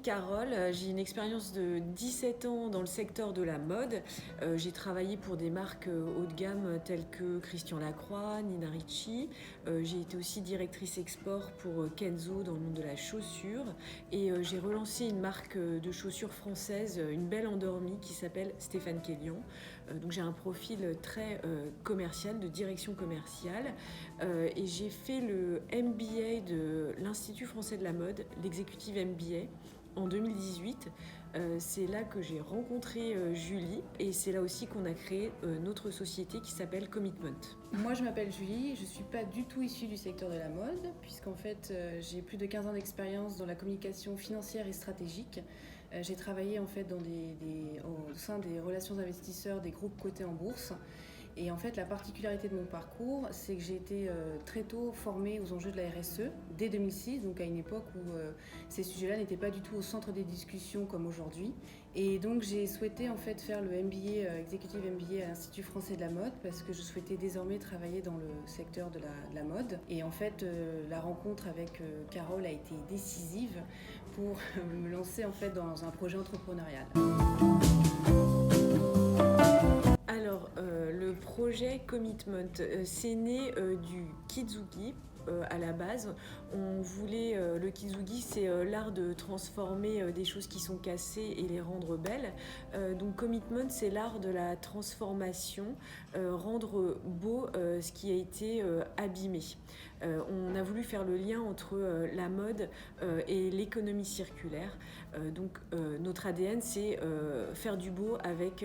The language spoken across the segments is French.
Carole, j'ai une expérience de 17 ans dans le secteur de la mode. J'ai travaillé pour des marques haut de gamme telles que Christian Lacroix, Nina Ricci. J'ai été aussi directrice export pour Kenzo dans le monde de la chaussure. Et j'ai relancé une marque de chaussures française, une belle endormie qui s'appelle Stéphane Kélian. Donc j'ai un profil très commercial, de direction commerciale. Et j'ai fait le MBA de l'Institut français de la mode, l'exécutive MBA, en 2018. C'est là que j'ai rencontré Julie et c'est là aussi qu'on a créé notre société qui s'appelle Commitment. Moi je m'appelle Julie, je ne suis pas du tout issue du secteur de la mode puisqu'en fait j'ai plus de 15 ans d'expérience dans la communication financière et stratégique. J'ai travaillé en fait au sein des relations investisseurs des groupes cotés en bourse. Et en fait, la particularité de mon parcours, c'est que j'ai été très tôt formée aux enjeux de la RSE, dès 2006, donc à une époque où ces sujets-là n'étaient pas du tout au centre des discussions comme aujourd'hui. Et donc j'ai souhaité en fait faire le MBA, Executive MBA à l'Institut français de la mode, parce que je souhaitais désormais travailler dans le secteur de la mode. Et en fait, la rencontre avec Carole a été décisive pour me lancer en fait dans un projet entrepreneurial. Alors, le projet Commitment, c'est né du Kitsugi. À la base, on voulait le Kitsugi, c'est l'art de transformer des choses qui sont cassées et les rendre belles. Donc Commitment, c'est l'art de la transformation, rendre beau ce qui a été abîmé. On a voulu faire le lien entre la mode et l'économie circulaire. Donc notre ADN, c'est faire du beau avec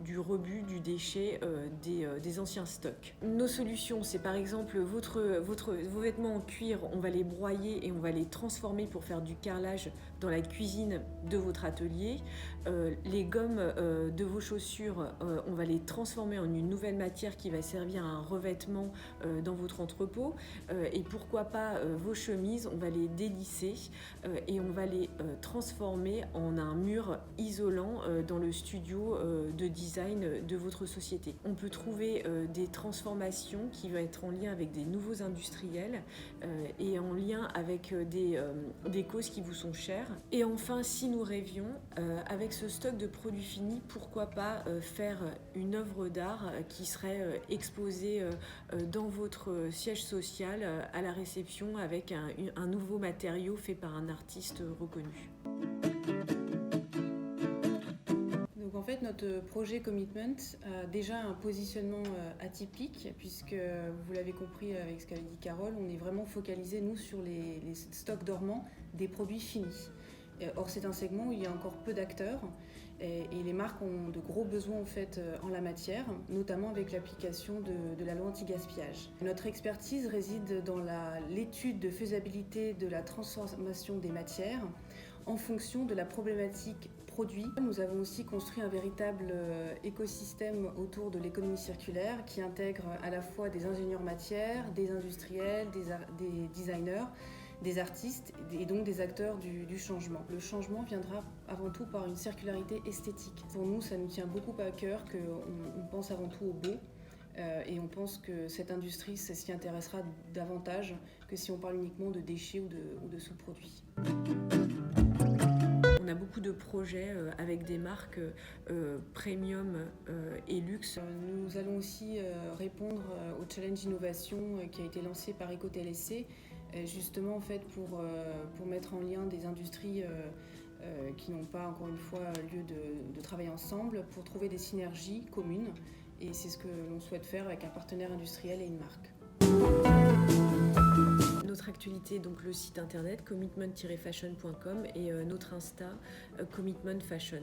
du rebut, du déchet, des anciens stocks. Nos solutions, c'est par exemple vos vêtements en cuir, on va les broyer et on va les transformer pour faire du carrelage dans la cuisine de votre atelier. Les gommes de vos chaussures, on va les transformer en une nouvelle matière qui va servir à un revêtement dans votre entrepôt. Et pourquoi pas vos chemises, on va les délisser et on va les transformer en un mur isolant dans le studio de design de votre société. On peut trouver des transformations qui vont être en lien avec des nouveaux industriels et en lien avec des causes qui vous sont chères. Et enfin, si nous rêvions, avec ce stock de produits finis, pourquoi pas faire une œuvre d'art qui serait exposée dans votre siège social à la réception avec un nouveau matériau fait par un artiste reconnu. Donc en fait, notre projet Commitment a déjà un positionnement atypique puisque, vous l'avez compris avec ce qu'avait dit Carole, on est vraiment focalisé, nous, sur les stocks dormants des produits finis. Or, c'est un segment où il y a encore peu d'acteurs et les marques ont de gros besoins en fait en la matière, notamment avec l'application de la loi anti-gaspillage. Notre expertise réside dans l'étude de faisabilité de la transformation des matières en fonction de la problématique produit. Nous avons aussi construit un véritable écosystème autour de l'économie circulaire qui intègre à la fois des ingénieurs matières, des industriels, des designers, des artistes et donc des acteurs du changement. Le changement viendra avant tout par une circularité esthétique. Pour nous, ça nous tient beaucoup à cœur qu'on pense avant tout au beau et on pense que cette industrie s'y intéressera davantage que si on parle uniquement de déchets ou de sous-produits. On a beaucoup de projets avec des marques premium et luxe. Nous allons aussi répondre au challenge innovation qui a été lancé par EcoTLSC, justement en fait pour mettre en lien des industries qui n'ont pas encore une fois lieu de travailler ensemble pour trouver des synergies communes, et c'est ce que l'on souhaite faire avec un partenaire industriel et une marque. Notre actualité, donc le site internet commitment-fashion.com et notre Insta Commitment Fashion.